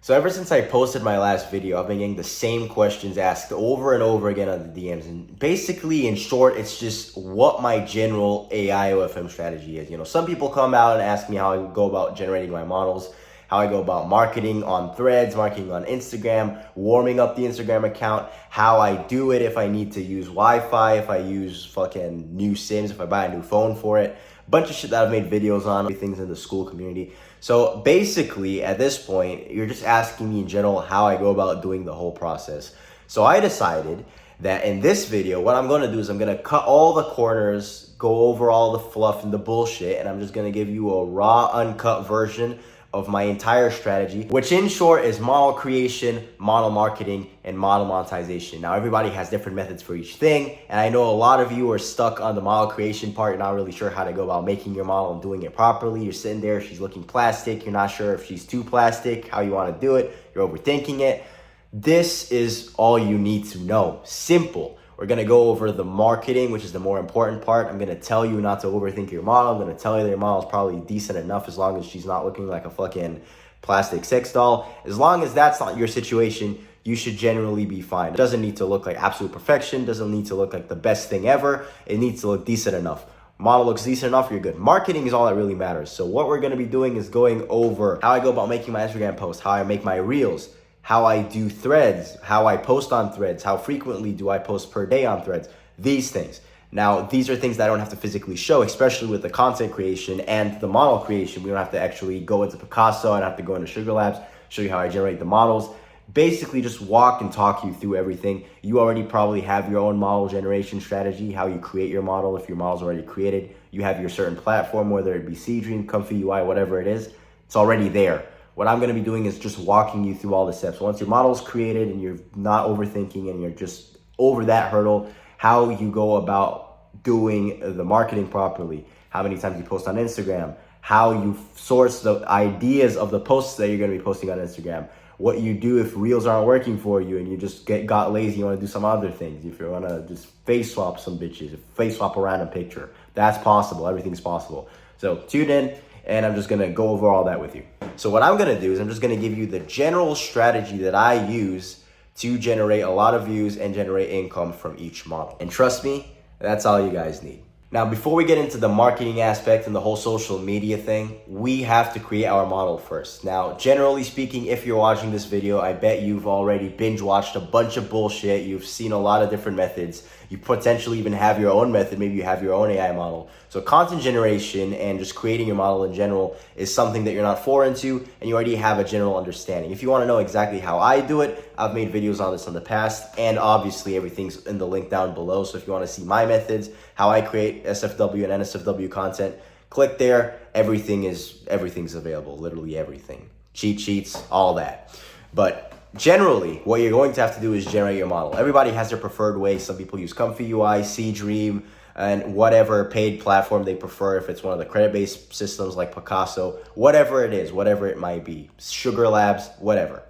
So ever since I posted my last video, I've been getting the same questions asked over and over again on the DMs. And basically, in short, it's just what my general AI OFM strategy is. You know, some people come out and ask me how I go about generating my models, how I go about marketing on Threads, marketing on Instagram, warming up the Instagram account, how I do it if I need to use Wi-Fi, if I use fucking new SIMs, if I buy a new phone for it. Bunch of shit that I've made videos on, things in the school community. So basically, at this point, you're just asking me in general how I go about doing the whole process. So I decided that in this video, what I'm going to do is I'm going to cut all the corners, go over all the fluff and the bullshit, and I'm just going to give you a raw, uncut version of my entire strategy, which in short is model creation, model marketing, and model monetization. Now, everybody has different methods for each thing, and I know a lot of you are stuck on the model creation part. You're not really sure how to go about making your model and doing it properly. You're sitting there, she's looking plastic. You're not sure if she's too plastic, how you want to do it. You're overthinking it. This is all you need to know. Simple. We're going to go over the marketing, which is the more important part. I'm going to tell you not to overthink your model. I'm going to tell you that your model is probably decent enough as long as she's not looking like a fucking plastic sex doll. As long as that's not your situation, you should generally be fine. It doesn't need to look like absolute perfection. Doesn't need to look like the best thing ever. It needs to look decent enough. Model looks decent enough, you're good. Marketing is all that really matters. So what we're going to be doing is going over how I go about making my Instagram posts, how I make my reels, how I do threads, how I post on threads, how frequently do I post per day on threads, these things. Now, these are things that I don't have to physically show, especially with the content creation and the model creation. We don't have to actually go into Picasso. I don't have to go into Sugar Labs, show you how I generate the models. Basically, just walk and talk you through everything. You already probably have your own model generation strategy, how you create your model. If your model's already created, you have your certain platform, whether it be Seedream, Comfy UI, whatever it is, it's already there. What I'm going to be doing is just walking you through all the steps. Once your model's created and you're not overthinking and you're just over that hurdle, how you go about doing the marketing properly, how many times you post on Instagram, how you source the ideas of the posts that you're going to be posting on Instagram, what you do if reels aren't working for you and you just got lazy, you want to do some other things. If you want to just face swap some bitches, face swap a random picture, that's possible. Everything's possible. So tune in and I'm just going to go over all that with you. So what I'm going to do is I'm just going to give you the general strategy that I use to generate a lot of views and generate income from each model. And trust me, that's all you guys need. Now, before we get into the marketing aspect and the whole social media thing, we have to create our model first. Now, generally speaking, if you're watching this video, I bet you've already binge watched a bunch of bullshit. You've seen a lot of different methods. You potentially even have your own method. Maybe you have your own AI model. So content generation and just creating your model in general is something that you're not foreign to and you already have a general understanding. If you want to know exactly how I do it, I've made videos on this in the past, and obviously everything's in the link down below. So if you want to see my methods, how I create SFW and NSFW content, click there. Everything's available, literally everything. Cheat sheets, all that. But generally, what you're going to have to do is generate your model. Everybody has their preferred way. Some people use Comfy UI, Seedream, and whatever paid platform they prefer. If it's one of the credit-based systems like Picasso, whatever it is, whatever it might be, Sugar Labs, whatever.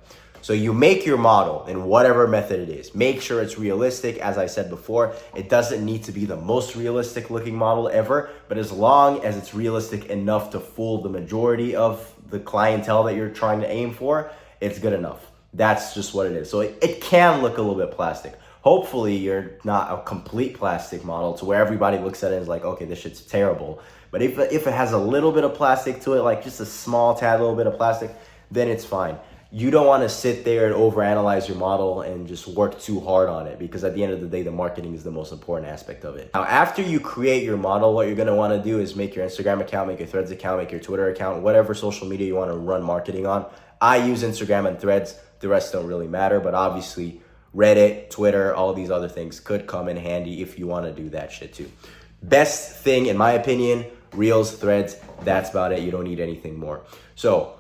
So you make your model in whatever method it is. Make sure it's realistic. As I said before, it doesn't need to be the most realistic looking model ever, but as long as it's realistic enough to fool the majority of the clientele that you're trying to aim for, it's good enough. That's just what it is. So it can look a little bit plastic. Hopefully you're not a complete plastic model to where everybody looks at it and is like, okay, this shit's terrible. But if it has a little bit of plastic to it, like just a small tad little bit of plastic, then it's fine. You don't want to sit there and overanalyze your model and just work too hard on it, because at the end of the day, the marketing is the most important aspect of it. Now, after you create your model, what you're going to want to do is make your Instagram account, make your Threads account, make your Twitter account, whatever social media you want to run marketing on. I use Instagram and Threads. The rest don't really matter, but obviously Reddit, Twitter, all these other things could come in handy if you want to do that shit too. Best thing, in my opinion, Reels, Threads, that's about it. You don't need anything more. So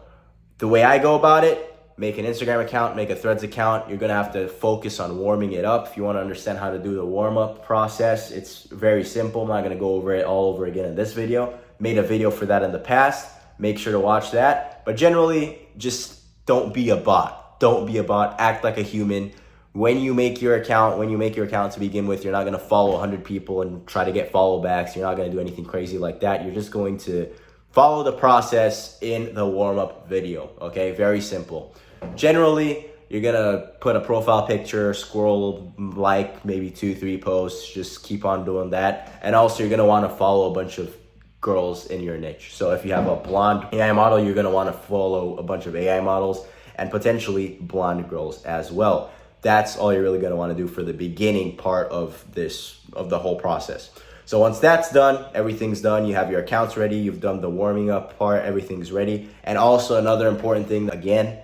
the way I go about it, make an Instagram account, make a Threads account. You're going to have to focus on warming it up. If you want to understand how to do the warm-up process, it's very simple. I'm not going to go over it all over again in this video. Made a video for that in the past. Make sure to watch that. But generally, just don't be a bot. Don't be a bot. Act like a human. When you make your account to begin with, you're not going to follow 100 people and try to get follow backs. You're not going to do anything crazy like that. You're just going to follow the process in the warm-up video. Okay, very simple. Generally, you're gonna put a profile picture, scroll like maybe 2-3 posts, just keep on doing that. And also you're gonna wanna follow a bunch of girls in your niche. So if you have a blonde AI model, you're gonna wanna follow a bunch of AI models and potentially blonde girls as well. That's all you're really gonna wanna do for the beginning part of the whole process. So once that's done, everything's done, you have your accounts ready, you've done the warming up part, everything's ready. And also another important thing, again,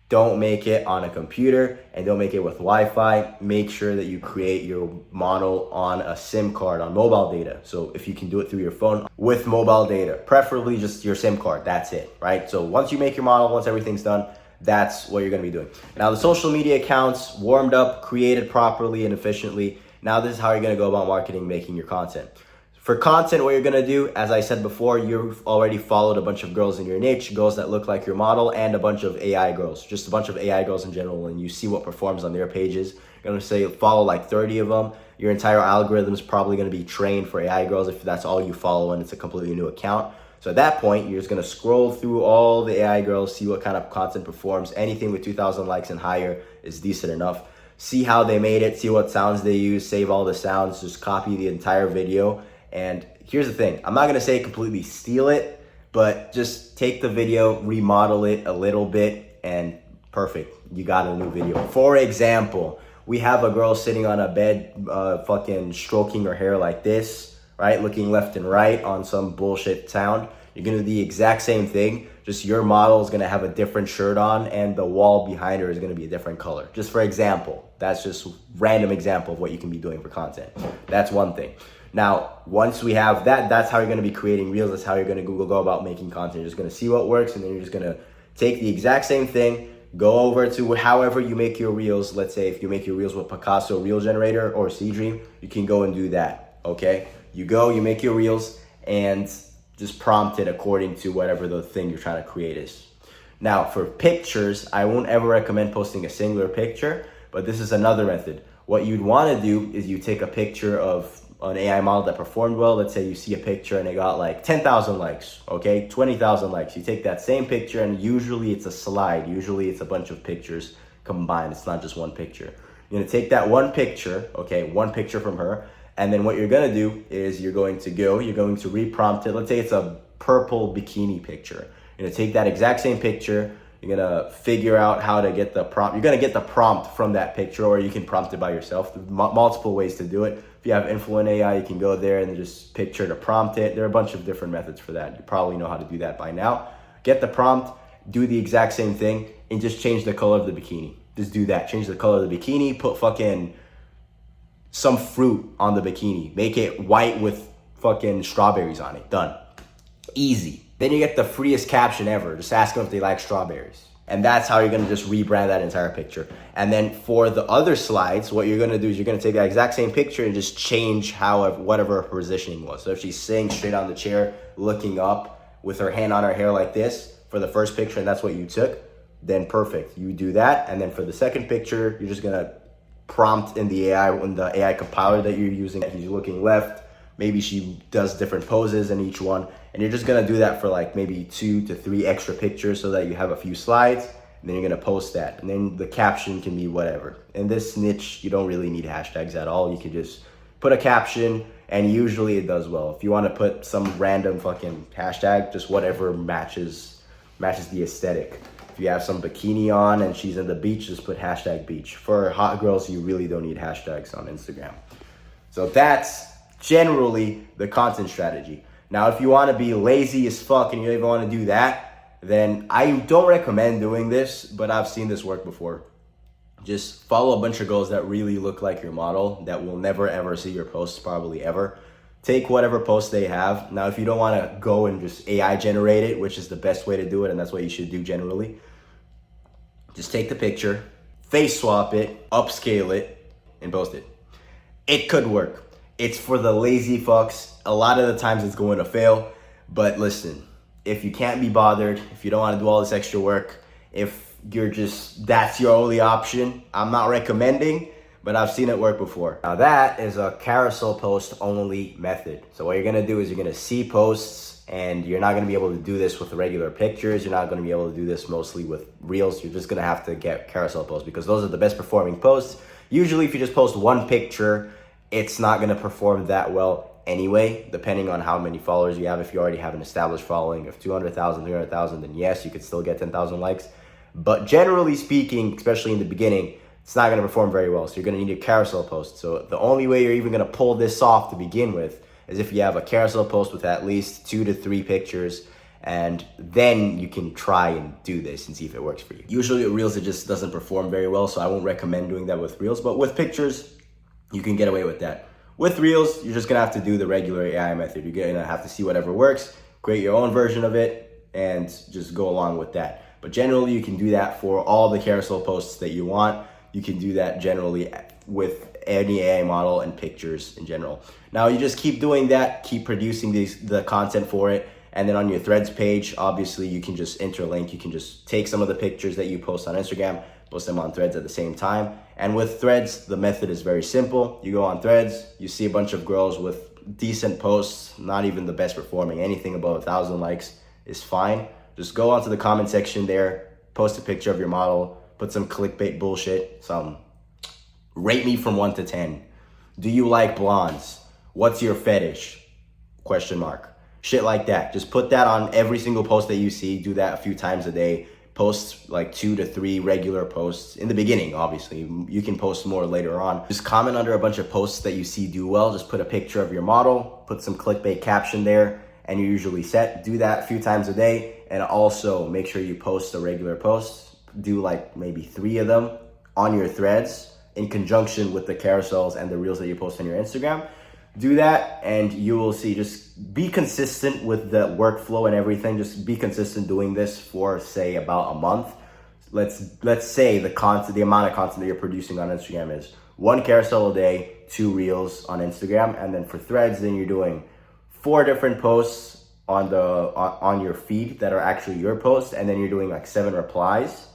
don't make it on a computer and don't make it with Wi-Fi. Make sure that you create your model on a SIM card, on mobile data. So if you can do it through your phone with mobile data, preferably just your SIM card, that's it, right? So once you make your model, once everything's done, that's what you're gonna be doing. Now the social media accounts warmed up, created properly and efficiently. Now this is how you're gonna go about marketing, making your content. For content, what you're gonna do, as I said before, you've already followed a bunch of girls in your niche, girls that look like your model, and a bunch of AI girls, just a bunch of AI girls in general, and you see what performs on their pages. You're gonna say follow like 30 of them. Your entire algorithm is probably gonna be trained for AI girls if that's all you follow and it's a completely new account. So at that point, you're just gonna scroll through all the AI girls, see what kind of content performs. Anything with 2,000 likes and higher is decent enough. See how they made it, see what sounds they use, save all the sounds, just copy the entire video. And here's the thing, I'm not gonna say completely steal it, but just take the video, remodel it a little bit, and perfect, you got a new video. For example, we have a girl sitting on a bed, fucking stroking her hair like this, right? Looking left and right on some bullshit sound. You're gonna do the exact same thing, just your model is gonna have a different shirt on and the wall behind her is gonna be a different color. Just for example, that's just random example of what you can be doing for content. That's one thing. Now, once we have that, that's how you're gonna be creating reels. That's how you're gonna go about making content. You're just gonna see what works, and then you're just gonna take the exact same thing, go over to however you make your reels. Let's say if you make your reels with Picasso Reel Generator or Seedream, you can go and do that, okay? You go, you make your reels, and just prompt it according to whatever the thing you're trying to create is. Now, for pictures, I won't ever recommend posting a singular picture, but this is another method. What you'd wanna do is you take a picture of an AI model that performed well. Let's say you see a picture and it got like 10,000 likes, okay? 20,000 likes. You take that same picture and usually it's a slide. Usually it's a bunch of pictures combined. It's not just one picture. You're gonna take that one picture, okay, one picture from her, and then what you're gonna do is you're going to reprompt it. Let's say it's a purple bikini picture. You're gonna take that exact same picture. You're gonna figure out how to get the prompt. You're gonna get the prompt from that picture, or you can prompt it by yourself. There's multiple ways to do it. If you have Influent AI, you can go there and just picture to prompt it. There are a bunch of different methods for that. You probably know how to do that by now. Get the prompt, do the exact same thing, and just change the color of the bikini. Just do that. Change the color of the bikini, put fucking some fruit on the bikini. Make it white with fucking strawberries on it. Done. Easy. Then you get the freest caption ever. Just ask them if they like strawberries. And that's how you're gonna just rebrand that entire picture. And then for the other slides, what you're gonna do is you're gonna take that exact same picture and just change whatever her positioning was. So if she's sitting straight on the chair, looking up with her hand on her hair like this for the first picture, and that's what you took, then perfect. You do that, and then for the second picture, you're just gonna prompt in the AI compiler that you're using. He's looking left. Maybe she does different poses in each one. And you're just gonna do that for like maybe 2 to 3 extra pictures so that you have a few slides, and then you're gonna post that. And then the caption can be whatever. In this niche, you don't really need hashtags at all. You can just put a caption, and usually it does well. If you wanna put some random fucking hashtag, just whatever matches the aesthetic. If you have some bikini on and she's in the beach, just put hashtag beach. For hot girls, you really don't need hashtags on Instagram. So that's generally the content strategy. Now, if you want to be lazy as fuck and you don't even want to do that, then I don't recommend doing this, but I've seen this work before. Just follow a bunch of girls that really look like your model that will never ever see your posts, probably ever. Take whatever post they have. Now, if you don't want to go and just AI generate it, which is the best way to do it, and that's what you should do generally, just take the picture, face swap it, upscale it, and post it. It could work. It's for the lazy fucks. A lot of the times it's going to fail, but listen, if you can't be bothered, if you don't want to do all this extra work, if that's your only option, I'm not recommending, but I've seen it work before. Now that is a carousel post only method. So what you're gonna do is you're gonna see posts, and you're not gonna be able to do this with regular pictures. You're not gonna be able to do this mostly with reels. You're just gonna have to get carousel posts because those are the best performing posts. Usually if you just post one picture, it's not gonna perform that well anyway, depending on how many followers you have. If you already have an established following of 200,000, 300,000, then yes, you could still get 10,000 likes. But generally speaking, especially in the beginning, it's not gonna perform very well. So you're gonna need a carousel post. So the only way you're even gonna pull this off to begin with is if you have a carousel post with at least 2 to 3 pictures, and then you can try and do this and see if it works for you. Usually with reels, it just doesn't perform very well, so I won't recommend doing that with reels, but with pictures, you can get away with that. With reels, you're just gonna have to do the regular AI method. You're gonna have to see whatever works, create your own version of it, and just go along with that. But generally, you can do that for all the carousel posts that you want. You can do that generally with any AI model and pictures in general. Now, you just keep doing that, keep producing the content for it, and then on your threads page, obviously, you can just interlink. You can just take some of the pictures that you post on Instagram, post them on threads at the same time. And with threads, the method is very simple. You go on threads, you see a bunch of girls with decent posts, not even the best performing. Anything above 1,000 likes is fine. Just go onto the comment section there, post a picture of your model, put some clickbait bullshit, some rate me from 1 to 10. Do you like blondes? What's your fetish? Question mark. Shit like that. Just put that on every single post that you see. Do that a few times a day. Post like 2 to 3 regular posts in the beginning. Obviously, you can post more later on. Just comment under a bunch of posts that you see do well. Just put a picture of your model, put some clickbait caption there, and you're usually set. Do that a few times a day, and also make sure you post a regular post. Do like maybe 3 of them on your threads in conjunction with the carousels and the reels that you post on your Instagram. Do that and you will see. Just be consistent with the workflow and everything. Just be consistent doing this for, say, about a month. Let's say the amount of content that you're producing on Instagram is 1 carousel a day, 2 reels on Instagram, and then for threads, then you're doing 4 different posts on your feed that are actually your posts, and then you're doing like 7 replies.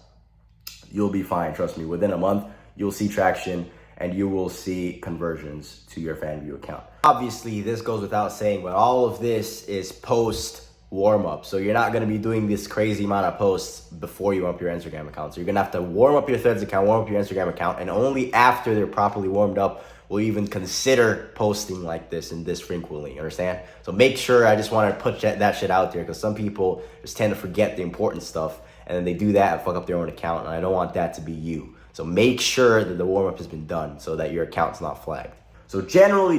You'll be fine. Trust me. Within a month, you'll see traction and you will see conversions to your fan view account. Obviously, this goes without saying, but all of this is post warm up. So you're not gonna be doing this crazy amount of posts before you warm up your Instagram account. So you're gonna have to warm up your threads account, warm up your Instagram account, and only after they're properly warmed up will you even consider posting like this and this frequently, you understand? So make sure, I just wanna put that shit out there because some people just tend to forget the important stuff and then they do that and fuck up their own account, and I don't want that to be you. So make sure that the warm-up has been done so that your account's not flagged. So generally,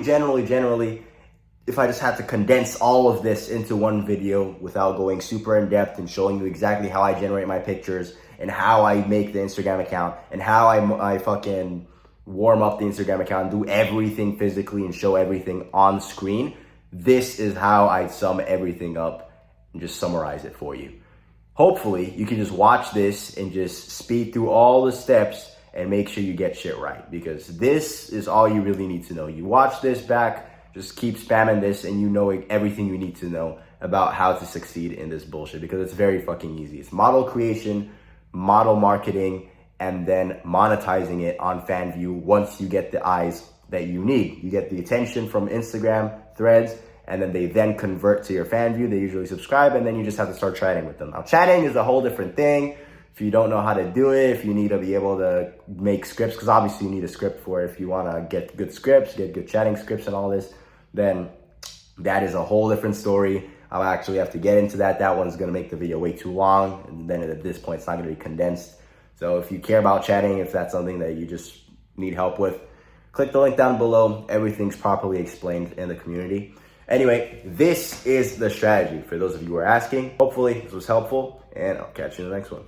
if I just had to condense all of this into one video without going super in depth and showing you exactly how I generate my pictures and how I make the Instagram account and how I fucking warm up the Instagram account, do everything physically and show everything on screen, this is how I sum everything up and just summarize it for you. Hopefully, you can just watch this and just speed through all the steps and make sure you get shit right, because this is all you really need to know. You watch this back, just keep spamming this, and you know everything you need to know about how to succeed in this bullshit, because it's very fucking easy. It's model creation, model marketing, and then monetizing it on FanView once you get the eyes that you need. You get the attention from Instagram, threads, and then they then convert to your fan view. They usually subscribe, and then you just have to start chatting with them. Now, chatting is a whole different thing. If you don't know how to do it, if you need to be able to make scripts, because obviously you need a script for it. If you want to get good scripts, get good chatting scripts and all this, then that is a whole different story. I'll actually have to get into that. That one's going to make the video way too long, and then at this point, it's not going to be condensed. So if you care about chatting, if that's something that you just need help with, click the link down below. Everything's properly explained in the community. Anyway, this is the strategy for those of you who are asking. Hopefully this was helpful, and I'll catch you in the next one.